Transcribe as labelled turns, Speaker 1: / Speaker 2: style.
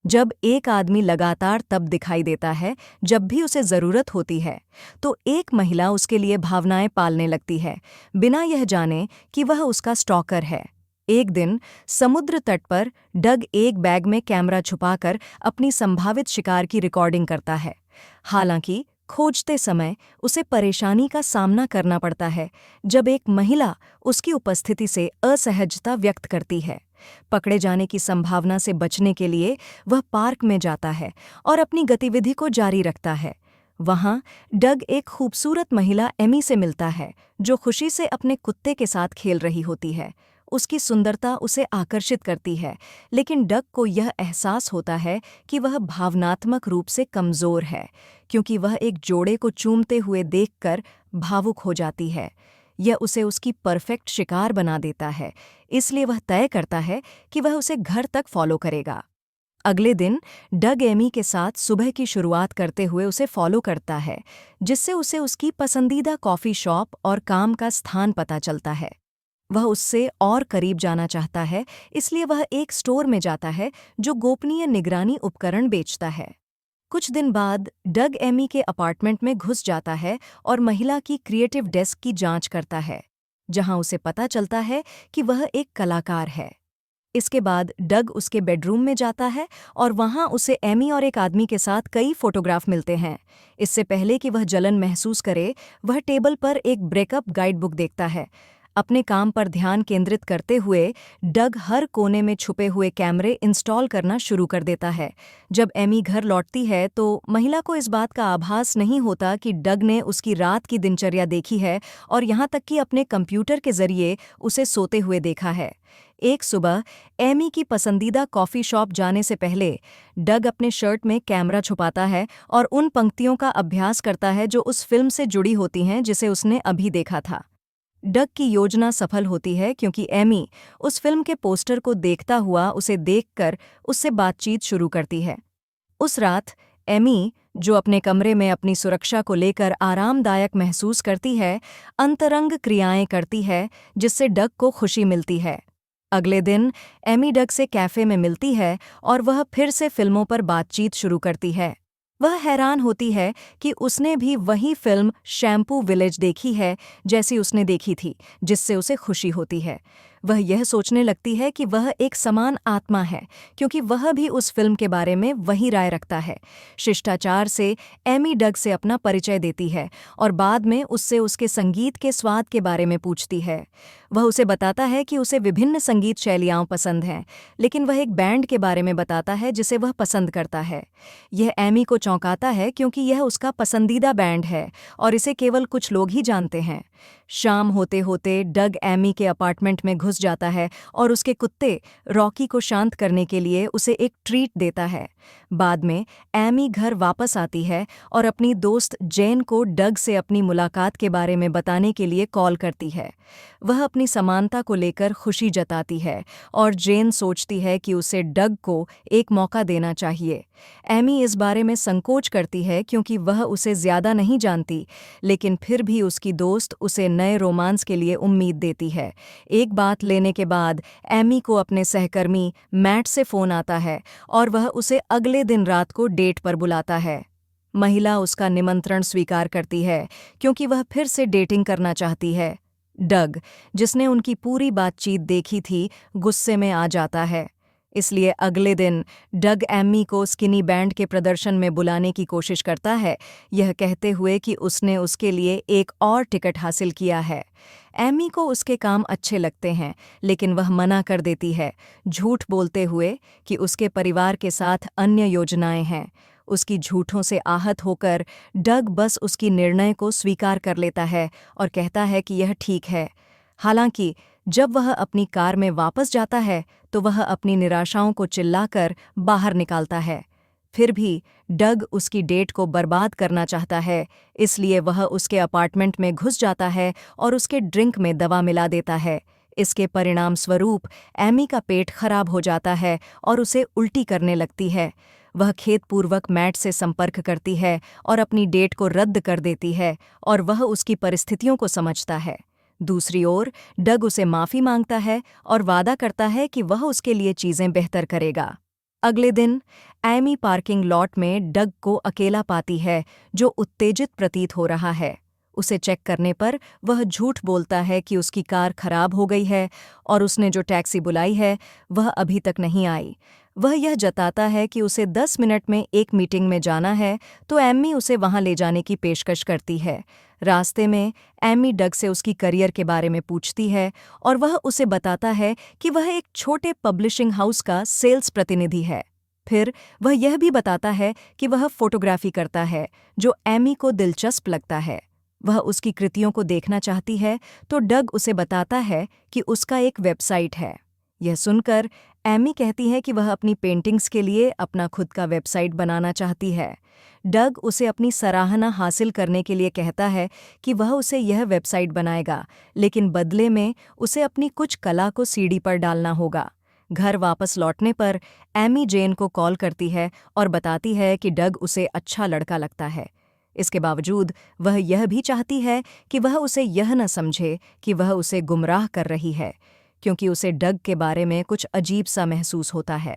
Speaker 1: जब एक आदमी लगातार तब दिखाई देता है जब भी उसे जरूरत होती है, तो एक महिला उसके लिए भावनाएं पालने लगती है, बिना यह जाने कि वह उसका स्टॉकर है। एक दिन समुद्र तट पर डग एक बैग में कैमरा छुपाकर अपनी संभावित शिकार की रिकॉर्डिंग करता है। हालांकि खोजते समय उसे परेशानी का सामना करना पड़ता है जब एक महिला उसकी उपस्थिति से असहजता व्यक्त करती है। पकड़े जाने की संभावना से बचने के लिए वह पार्क में जाता है और अपनी गतिविधि को जारी रखता है। वहां डग एक खूबसूरत महिला एमी से मिलता है, जो खुशी से अपने कुत्ते के साथ खेल रही होती है। उसकी सुंदरता उसे आकर्षित करती है, लेकिन डग को यह एहसास होता है कि वह भावनात्मक रूप से कमज़ोर है, क्योंकि वह एक जोड़े को चूमते हुए देखकर भावुक हो जाती है। यह उसे उसकी परफेक्ट शिकार बना देता है, इसलिए वह तय करता है कि वह उसे घर तक फॉलो करेगा। अगले दिन डग एमी के साथ सुबह की शुरुआत करते हुए उसे फॉलो करता है, जिससे उसे उसकी पसंदीदा कॉफ़ी शॉप और काम का स्थान पता चलता है। वह उससे और करीब जाना चाहता है, इसलिए वह एक स्टोर में जाता है जो गोपनीय निगरानी उपकरण बेचता है। कुछ दिन बाद डग एमी के अपार्टमेंट में घुस जाता है और महिला की क्रिएटिव डेस्क की जांच करता है, जहां उसे पता चलता है कि वह एक कलाकार है। इसके बाद डग उसके बेडरूम में जाता है और वहां उसे एमी और एक आदमी के साथ कई फोटोग्राफ मिलते हैं। इससे पहले कि वह जलन महसूस करे, वह टेबल पर एक ब्रेकअप गाइड बुक देखता है। अपने काम पर ध्यान केंद्रित करते हुए डग हर कोने में छुपे हुए कैमरे इंस्टॉल करना शुरू कर देता है। जब एमी घर लौटती है तो महिला को इस बात का आभास नहीं होता कि डग ने उसकी रात की दिनचर्या देखी है और यहाँ तक कि अपने कंप्यूटर के जरिए उसे सोते हुए देखा है। एक सुबह एमी की पसंदीदा कॉफ़ी शॉप जाने से पहले डग अपने शर्ट में कैमरा छुपाता है और उन पंक्तियों का अभ्यास करता है जो उस फिल्म से जुड़ी होती हैं जिसे उसने अभी देखा था। डग की योजना सफल होती है क्योंकि एमी उस फिल्म के पोस्टर को देखता हुआ उसे देखकर उससे बातचीत शुरू करती है। उस रात एमी, जो अपने कमरे में अपनी सुरक्षा को लेकर आरामदायक महसूस करती है, अंतरंग क्रियाएं करती है जिससे डग को खुशी मिलती है। अगले दिन एमी डग से कैफ़े में मिलती है और वह फिर से फिल्मों पर बातचीत शुरू करती है। वह हैरान होती है कि उसने भी वही फिल्म शैम्पू विलेज देखी है जैसी उसने देखी थी, जिससे उसे खुशी होती है। वह यह सोचने लगती है कि वह एक समान आत्मा है, क्योंकि वह भी उस फिल्म के बारे में वही राय रखता है। शिष्टाचार से एमी डग से अपना परिचय देती है और बाद में उससे उसके संगीत के स्वाद के बारे में पूछती है। वह उसे बताता है कि उसे विभिन्न संगीत शैलियाँ पसंद हैं, लेकिन वह एक बैंड के बारे में बताता है जिसे वह पसंद करता है। यह एमी को चौंकाता है क्योंकि यह उसका पसंदीदा बैंड है और इसे केवल कुछ लोग ही जानते हैं। शाम होते होते डग एमी के अपार्टमेंट में घुस जाता है और उसके कुत्ते रॉकी को शांत करने के लिए उसे एक ट्रीट देता है। बाद में एमी घर वापस आती है और अपनी दोस्त जेन को डग से अपनी मुलाकात के बारे में बताने के लिए कॉल करती है। वह अपनी समानता को लेकर खुशी जताती है और जेन सोचती है कि उसे डग को एक मौका देना चाहिए। एमी इस बारे में संकोच करती है क्योंकि वह उसे ज्यादा नहीं जानती, लेकिन फिर भी उसकी दोस्त उसे नए रोमांस के लिए उम्मीद देती है। एक बात लेने के बाद एमी को अपने सहकर्मी मैट से फ़ोन आता है और वह उसे अगले दिन रात को डेट पर बुलाता है। महिला उसका निमंत्रण स्वीकार करती है क्योंकि वह फिर से डेटिंग करना चाहती है। डग, जिसने उनकी पूरी बातचीत देखी थी, गुस्से में आ जाता है। इसलिए अगले दिन डग एमी को स्किनी बैंड के प्रदर्शन में बुलाने की कोशिश करता है, यह कहते हुए कि उसने उसके लिए एक और टिकट हासिल किया है। एमी को उसके काम अच्छे लगते हैं, लेकिन वह मना कर देती है, झूठ बोलते हुए कि उसके परिवार के साथ अन्य योजनाएं हैं। उसकी झूठों से आहत होकर डग बस उसकी निर्णय को स्वीकार कर लेता है और कहता है कि यह ठीक है। हालांकि जब वह अपनी कार में वापस जाता है तो वह अपनी निराशाओं को चिल्लाकर बाहर निकालता है। फिर भी डग उसकी डेट को बर्बाद करना चाहता है, इसलिए वह उसके अपार्टमेंट में घुस जाता है और उसके ड्रिंक में दवा मिला देता है। इसके परिणाम स्वरूप एमी का पेट खराब हो जाता है और उसे उल्टी करने लगती है। वह खेदपूर्वक मैट से संपर्क करती है और अपनी डेट को रद्द कर देती है और वह उसकी परिस्थितियों को समझता है। दूसरी ओर डग उसे माफ़ी मांगता है और वादा करता है कि वह उसके लिए चीज़ें बेहतर करेगा। अगले दिन एमी पार्किंग लॉट में डग को अकेला पाती है, जो उत्तेजित प्रतीत हो रहा है। उसे चेक करने पर वह झूठ बोलता है कि उसकी कार खराब हो गई है और उसने जो टैक्सी बुलाई है वह अभी तक नहीं आई। वह यह जताता है कि उसे 10 मिनट में एक मीटिंग में जाना है, तो एमी उसे वहां ले जाने की पेशकश करती है। रास्ते में एमी डग से उसकी करियर के बारे में पूछती है और वह उसे बताता है कि वह एक छोटे पब्लिशिंग हाउस का सेल्स प्रतिनिधि है। फिर वह यह भी बताता है कि वह फोटोग्राफी करता है, जो एमी को दिलचस्प लगता है। वह उसकी कृतियों को देखना चाहती है, तो डग उसे बताता है कि उसका एक वेबसाइट है। यह सुनकर एमी कहती है कि वह अपनी पेंटिंग्स के लिए अपना खुद का वेबसाइट बनाना चाहती है। डग उसे अपनी सराहना हासिल करने के लिए कहता है कि वह उसे यह वेबसाइट बनाएगा, लेकिन बदले में उसे अपनी कुछ कला को सीडी पर डालना होगा। घर वापस लौटने पर एमी जेन को कॉल करती है और बताती है कि डग उसे अच्छा लड़का लगता है। इसके बावजूद वह यह भी चाहती है कि वह उसे यह न समझे कि वह उसे गुमराह कर रही है, क्योंकि उसे डग के बारे में कुछ अजीब सा महसूस होता है।